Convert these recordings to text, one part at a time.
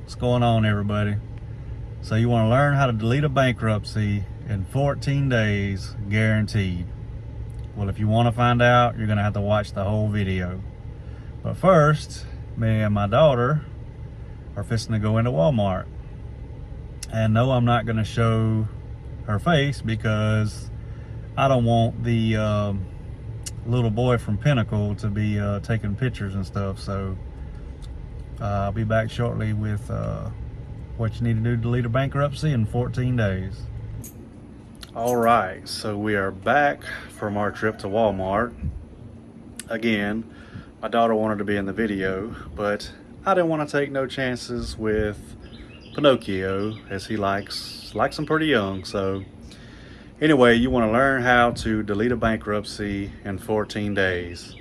What's going on, everybody? So you want to learn how to delete a bankruptcy in 14 days, guaranteed. Well, if you want to find out, you're going to have to watch the whole video. But first, me and my daughter are fixing to go into Walmart. And no, I'm not going to show her face because I don't want the little boy from Pinnacle to be taking pictures and stuff. So I'll be back shortly with what you need to do to delete a bankruptcy in 14 days. All right, so we are back from our trip to Walmart. Again, my daughter wanted to be in the video, but I didn't want to take no chances with Pinocchio, as he likes him pretty young. So anyway, you want to learn how to delete a bankruptcy in 14 days.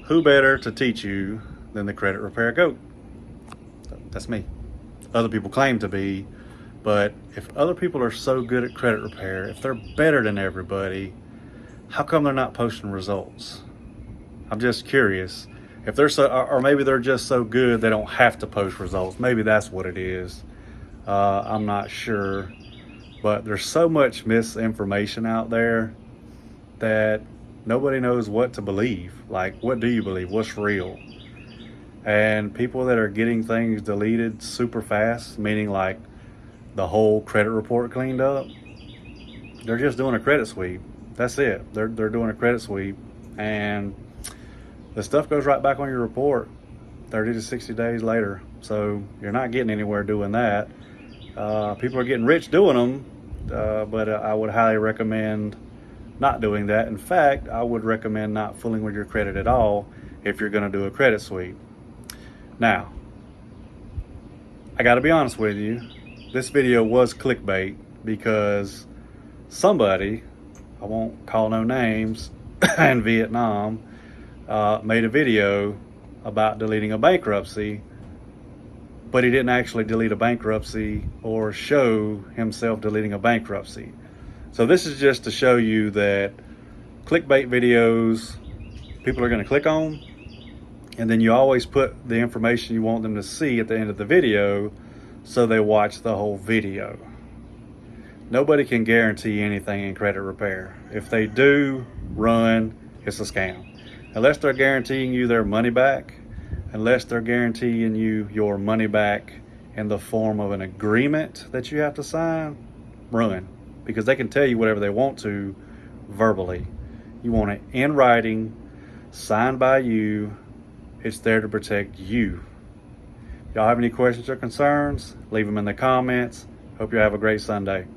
Who better to teach you than the credit repair goat? That's me. Other people claim to be, but if other people are so good at credit repair, if they're better than everybody, how come they're not posting results? I'm just curious. If they're so, or maybe they're just so good they don't have to post results. Maybe that's what it is. I'm not sure, but there's so much misinformation out there that nobody knows what to believe. Like, what do you believe? What's real? And people that are getting things deleted super fast, meaning like the whole credit report cleaned up, they're just doing a credit sweep. That's it. They're doing a credit sweep, and the stuff goes right back on your report 30 to 60 days later. So you're not getting anywhere doing that. People are getting rich doing them, but I would highly recommend not doing that. In fact, I would recommend not fooling with your credit at all if you're going to do a credit sweep. Now, I got to be honest with you. This video was clickbait because somebody, I won't call no names, in Vietnam made a video about deleting a bankruptcy, but he didn't actually delete a bankruptcy or show himself deleting a bankruptcy. So this is just to show you that clickbait videos, people are going to click on, and then you always put the information you want them to see at the end of the video, so they watch the whole video. Nobody can guarantee anything in credit repair. If they do, run, it's a scam. Unless they're guaranteeing you their money back, unless they're guaranteeing you your money back in the form of an agreement that you have to sign, run. Because they can tell you whatever they want to verbally. You want it in writing, signed by you. It's there to protect you. Y'all have any questions or concerns? Leave them in the comments. Hope you have a great Sunday.